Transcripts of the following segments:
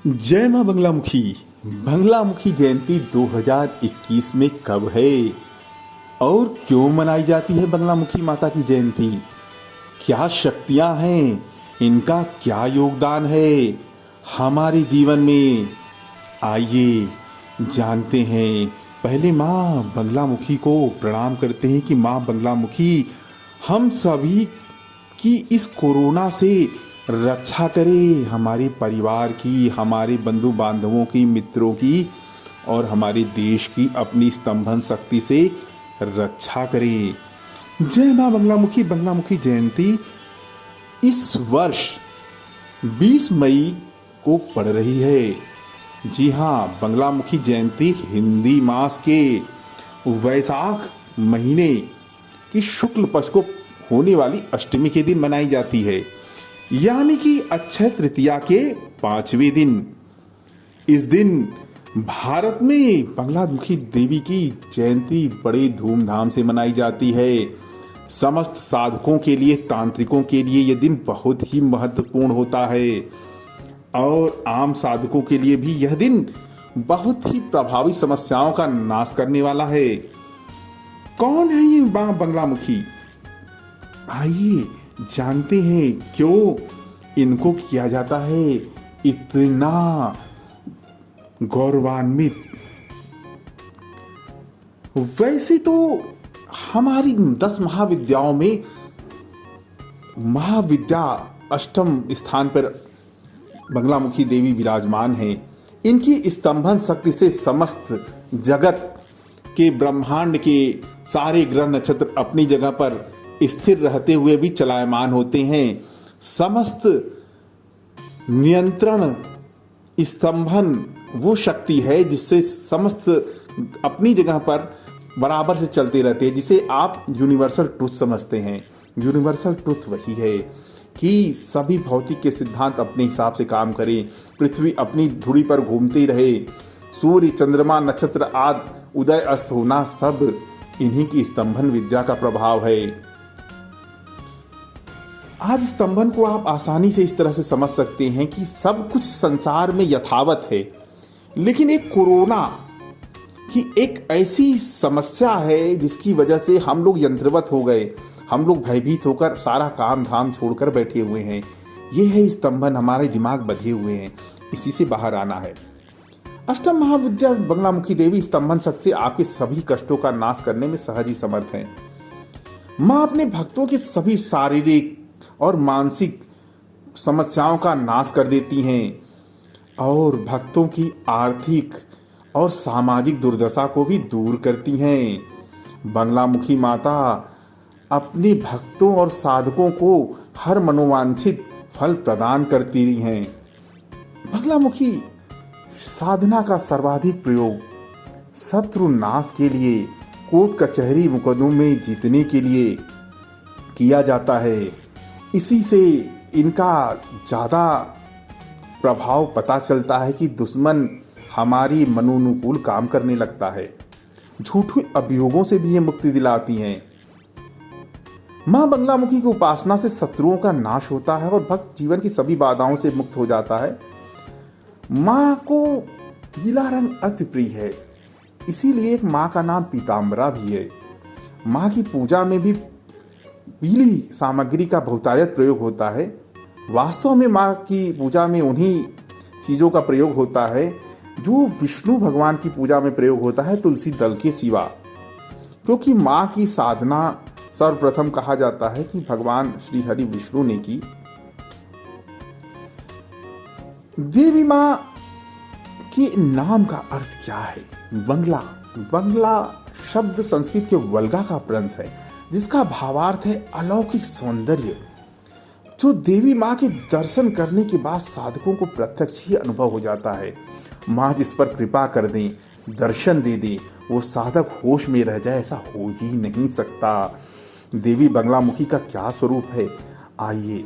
जय मां बंगलामुखी। बंगलामुखी जयंती 2021 में कब है और क्यों मनाई जाती है बंगलामुखी माता की जयंती? क्या शक्तियां हैं, इनका क्या योगदान है हमारे जीवन में? आइए जानते हैं। पहले मां बंगलामुखी को प्रणाम करते हैं कि मां बंगलामुखी हम सभी की इस कोरोना से रक्षा करे, हमारे परिवार की, हमारे बंधु बांधवों की, मित्रों की और हमारे देश की अपनी स्तंभन शक्ति से रक्षा करे। जय मां बंगलामुखी। बंगलामुखी जयंती इस वर्ष 20 मई को पड़ रही है। जी हाँ, बंगलामुखी जयंती हिंदी मास के वैशाख महीने की शुक्ल पक्ष को होने वाली अष्टमी के दिन मनाई जाती है, यानी कि अक्षय तृतीया के 5वें दिन। इस दिन भारत में बंगलामुखी देवी की जयंती बड़े धूमधाम से मनाई जाती है। समस्त साधकों के लिए, तांत्रिकों के लिए यह दिन बहुत ही महत्वपूर्ण होता है और आम साधकों के लिए भी यह दिन बहुत ही प्रभावी समस्याओं का नाश करने वाला है। कौन है ये मां बंगलामुखी? आइए जानते हैं क्यों इनको किया जाता है इतना गौरवान्वित। वैसे तो हमारी 10 महाविद्याओं में महाविद्या अष्टम स्थान पर बंगलामुखी देवी विराजमान है। इनकी स्तंभन शक्ति से समस्त जगत के, ब्रह्मांड के सारे ग्रह नक्षत्र अपनी जगह पर स्थिर रहते हुए भी चलायमान होते हैं। समस्त नियंत्रण स्तंभन वो शक्ति है जिससे समस्त अपनी जगह पर बराबर से चलते रहते हैं, जिसे आप यूनिवर्सल ट्रुथ समझते हैं। यूनिवर्सल ट्रुथ वही है कि सभी भौतिक के सिद्धांत अपने हिसाब से काम करें, पृथ्वी अपनी धुरी पर घूमती रहे, सूर्य, चंद्रमा, नक्षत्र आदि उदय अस्त होना सब इन्हीं की स्तंभन विद्या का प्रभाव है। आज स्तंभन को आप आसानी से इस तरह से समझ सकते हैं कि सब कुछ संसार में यथावत है, लेकिन एक कोरोना की एक ऐसी समस्या है जिसकी वजह से हम लोग यंत्रवत हो गए, हम लोग भयभीत होकर सारा काम धाम छोड़कर बैठे हुए हैं। ये है स्तंभन, हमारे दिमाग बंधे हुए हैं, इसी से बाहर आना है। अष्टम महाविद्या बंगलामुखी देवी स्तंभन शक्ति से आपके सभी कष्टों का नाश करने में सहज ही समर्थ है। मां अपने भक्तों की सभी शारीरिक और मानसिक समस्याओं का नाश कर देती हैं और भक्तों की आर्थिक और सामाजिक दुर्दशा को भी दूर करती हैं। बंगलामुखी माता अपने भक्तों और साधकों को हर मनोवांछित फल प्रदान करती रही हैं। बंगलामुखी साधना का सर्वाधिक प्रयोग शत्रु नाश के लिए, कोर्ट कचहरी मुकदमों में जीतने के लिए किया जाता है। इसी से इनका ज़्यादा प्रभाव पता चलता है कि दुश्मन हमारी मनोनुकूल काम करने लगता है। झूठे अभियोगों से भी ये मुक्ति दिलाती हैं। मां बंगलामुखी की उपासना से शत्रुओं का नाश होता है और भक्त जीवन की सभी बाधाओं से मुक्त हो जाता है। मां को पीला रंग अति प्रिय है, इसीलिए एक मां का नाम पीताम्बरा भी है। मां की पूजा में भी पीली सामग्री का बहुतायत प्रयोग होता है। वास्तव में मां की पूजा में उन्हीं चीज़ों का प्रयोग होता है जो विष्णु भगवान की पूजा में प्रयोग होता है, तुलसी दल के सिवा। क्योंकि मां की साधना सर्वप्रथम कहा जाता है कि भगवान श्री हरि विष्णु ने की। देवी मां के नाम का अर्थ क्या है? बंगला। बंगला शब्द संस्कृत के वल्गा का अपभ्रंश है, जिसका भावार्थ है अलौकिक सौंदर्य, जो देवी मां के दर्शन करने के बाद साधकों को प्रत्यक्ष ही अनुभव हो जाता है। मां जिस पर कृपा कर दें, दर्शन दे दे, वो साधक होश में रह जाए, ऐसा हो ही नहीं सकता। देवी बंगलामुखी का क्या स्वरूप है, आइए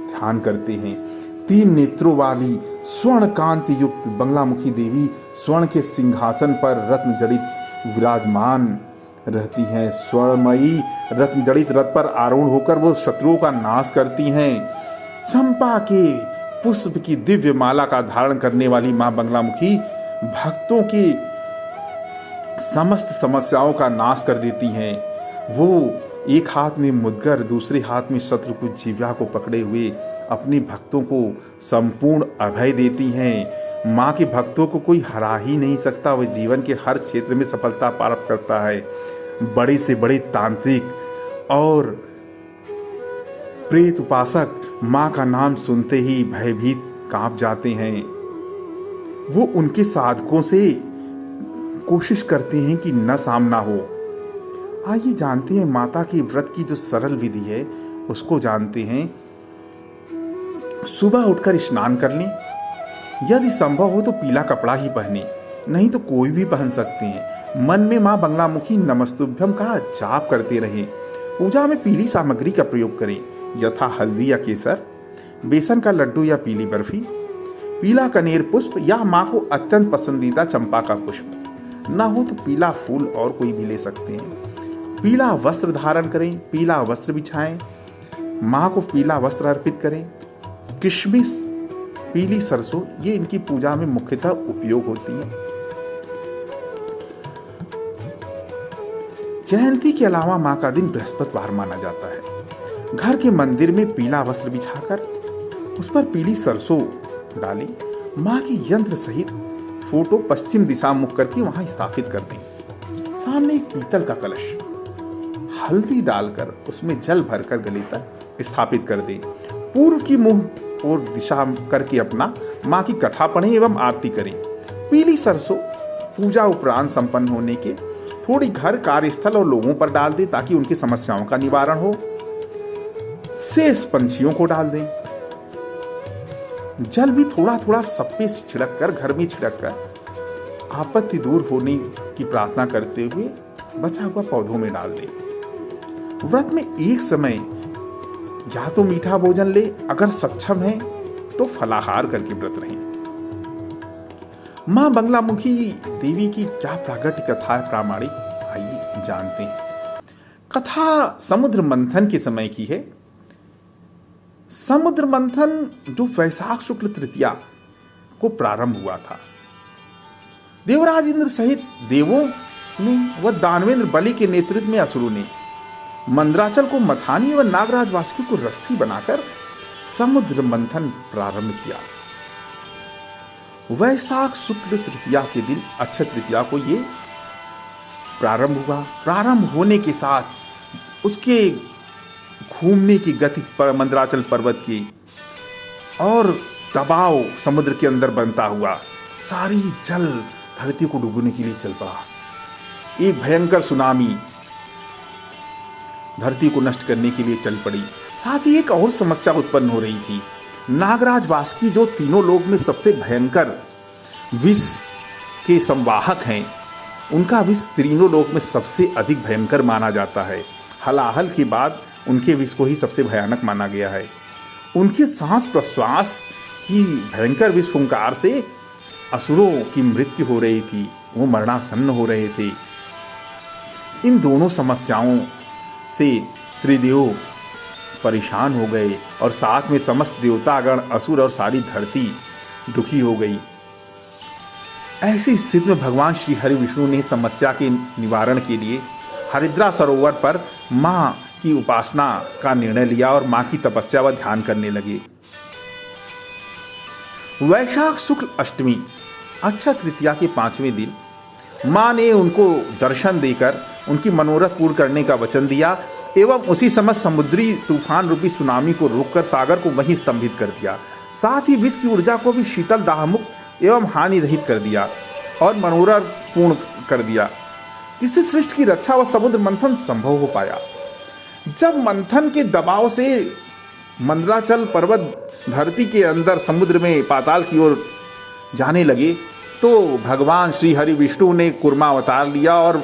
ध्यान करते हैं। 3 नेत्रों वाली स्वर्ण कांति युक्त बंगलामुखी देवी स्वर्ण के सिंहासन पर रत्न जड़ित विराजमान रहती हैं। स्वर्णमयी रत्न जड़ित रथ पर आरूढ़ होकर वो शत्रुओं का नाश करती हैं। चंपा के पुष्प की दिव्य माला का धारण करने वाली मां बगलामुखी भक्तों की समस्त समस्याओं का नाश कर देती हैं। वो एक हाथ में मुद्गर, दूसरे हाथ में शत्रु को जीवा को पकड़े हुए अपने भक्तों को संपूर्ण अभय देती हैं। माँ के भक्तों को कोई हरा ही नहीं सकता। वह जीवन के हर क्षेत्र में सफलता प्राप्त करता है। बड़े से बड़े तांत्रिक और प्रेत उपासक माँ का नाम सुनते ही भयभीत कांप जाते हैं। वो उनके साधकों से कोशिश करते हैं कि न सामना हो। आइए जानते हैं माता के व्रत की जो सरल विधि है उसको जानते हैं। सुबह उठकर स्नान कर लें, यदि संभव हो तो पीला कपड़ा ही पहने, नहीं तो कोई भी पहन सकते हैं। मन में मां बगलामुखी नमस्तुभ्यम का जाप करते रहें। पूजा में पीली सामग्री का प्रयोग करें, यथा हल्दी या केसर, बेसन का लड्डू या पीली बर्फी, पीला कनेर पुष्प या मां को अत्यंत पसंदीदा चंपा का पुष्प, ना हो तो पीला फूल और कोई भी ले सकते हैं। पीला वस्त्र धारण करें, पीला वस्त्र बिछाएं, मां को पीला वस्त्र अर्पित करें। किशमिश, पीली सरसों, ये इनकी पूजा में मुख्यतः उपयोग होती है। जयंती के अलावा मां का दिन बृहस्पतिवार माना जाता है। घर के मंदिर में पीला वस्त्र बिछाकर उस पर पीली सरसों डालें। मां की यंत्र सहित फोटो पश्चिम दिशा मुख करके वहां स्थापित कर दें। सामने एक पीतल का कलश, हल्दी डालकर उसमें जल भरकर गले तक स्थापित कर दें। पूर्व की मुंह और दिशा करके अपना मां की कथा पढ़ें एवं आरती करें। पीली सरसों पूजा उपरांत संपन्न होने के थोड़ी घर, कार्यस्थल और लोगों पर डाल दें ताकि उनकी समस्याओं का निवारण हो। शेष पंछियों को डाल दें। जल भी थोड़ा थोड़ा सब पे छिड़क कर, घर में छिड़क कर आपत्ति दूर होने की प्रार्थना करते हुए बचा हुआ पौधों में डाल दें। व्रत में एक समय या तो मीठा भोजन ले, अगर सक्षम है तो फलाहार करके व्रत रहें। मां बगलामुखी देवी की क्या प्रागट्य कथा है प्रामाणिक, आइए जानते हैं। कथा समुद्र मंथन के समय की है। समुद्र मंथन जो वैशाख शुक्ल तृतीया को प्रारंभ हुआ था। देवराज इंद्र सहित देवों ने व दानवेंद्र बलि के नेतृत्व में असुरों ने मंदराचल को मथानी व नागराज वासुकी को रस्सी बनाकर समुद्र मंथन प्रारंभ किया। वैशाख शुक्ल तृतीया के दिन अक्षय तृतीया को ये प्रारंभ हुआ। प्रारंभ होने के साथ उसके घूमने की गति पर मंदराचल पर्वत की और दबाव समुद्र के अंदर बनता हुआ सारी जल धरती को डूबने के लिए चल पड़ा। एक भयंकर सुनामी धरती को नष्ट करने के लिए चल पड़ी। साथ ही एक और समस्या उत्पन्न हो रही थी। नागराज वासुकी जो तीनों लोक में सबसे भयंकर विष के संवाहक हैं, उनका विष तीनों लोक में सबसे अधिक भयंकर माना जाता है। हलाहल के बाद उनके विष को ही सबसे भयानक माना गया है। उनके सांस प्रश्वास की भयंकर विष फुंकार से असुरों की मृत्यु हो रही थी, वो मरणासन्न हो रहे थे। इन दोनों समस्याओं से त्रिदेव परेशान हो गए और साथ में समस्त देवतागण, असुर और सारी धरती दुखी हो गई। ऐसी स्थिति में भगवान श्री हरि विष्णु ने समस्या के निवारण के लिए हरिद्रा सरोवर पर मां की उपासना का निर्णय लिया और मां की तपस्या व ध्यान करने लगे। वैशाख शुक्ल अष्टमी अक्षय तृतीया के 5वें दिन मां ने उनको दर्शन देकर उनकी मनोरथ पूर्ण करने का वचन दिया एवं उसी समय समुद्री तूफान रूपी सुनामी को रोककर सागर को वहीं स्तंभित कर दिया। साथ ही विष की ऊर्जा को भी शीतल, दाहमुक्त एवं हानि रहित कर दिया और मनोरथ पूर्ण कर दिया, जिससे सृष्टि की रक्षा व समुद्र मंथन संभव हो पाया। जब मंथन के दबाव से मंदराचल पर्वत धरती के अंदर समुद्र में पाताल की ओर जाने लगे तो भगवान श्री हरि विष्णु ने कूर्मा अवतार लिया और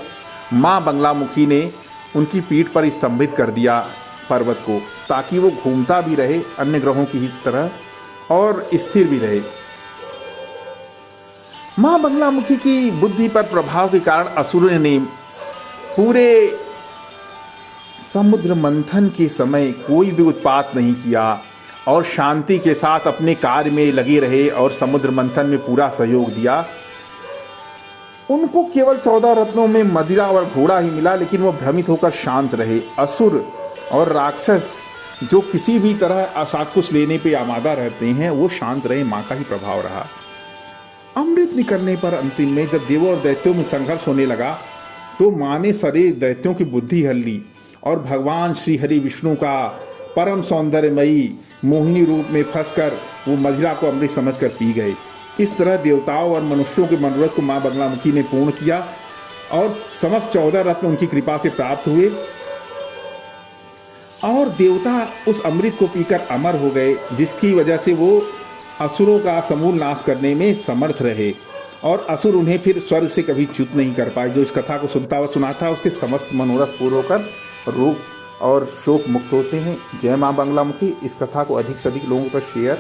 मां बगलामुखी ने उनकी पीठ पर स्तंभित कर दिया पर्वत को, ताकि वो घूमता भी रहे अन्य ग्रहों की तरह और स्थिर भी रहे। मां बगलामुखी की बुद्धि पर प्रभाव के कारण असुरों ने पूरे समुद्र मंथन के समय कोई भी उत्पात नहीं किया और शांति के साथ अपने कार्य में लगे रहे और समुद्र मंथन में पूरा सहयोग दिया। उनको केवल 14 रत्नों में मदिरा और घोड़ा ही मिला, लेकिन वो भ्रमित होकर शांत रहे। असुर और राक्षस जो किसी भी तरह सब कुछ लेने पे आमादा रहते हैं, वो शांत रहे। माँ का ही प्रभाव रहा। अमृत निकलने पर अंतिम में जब देवों और दैत्यों में संघर्ष होने लगा, तो माँ ने सारे दैत्यों की बुद्धि हल ली और भगवान श्री हरि विष्णु का परम सौंदर्यमयी मोहिनी रूप में फंसकर वो मदिरा को अमृत समझकर पी गए। इस तरह देवताओं और मनुष्यों के मनोरथ को माँ बगलामुखी ने पूर्ण किया और समस्त 14 रत्न उनकी कृपा से प्राप्त हुए और देवता उस अमृत को पीकर अमर हो गए, जिसकी वजह से वो असुरों का समूल नाश करने में समर्थ रहे और असुर उन्हें फिर स्वर्ग से कभी च्युत नहीं कर पाए। जो इस कथा को सुनता व सुनाता उसके समस्त मनोरथ पूर्ण होकर रोग और शोक मुक्त होते हैं। जय माँ बगलामुखी। इस कथा को अधिक से अधिक लोगों तक शेयर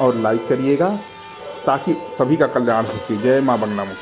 और लाइक करिएगा ताकि सभी का कल्याण हो सके। जय माँ बगलामुखी।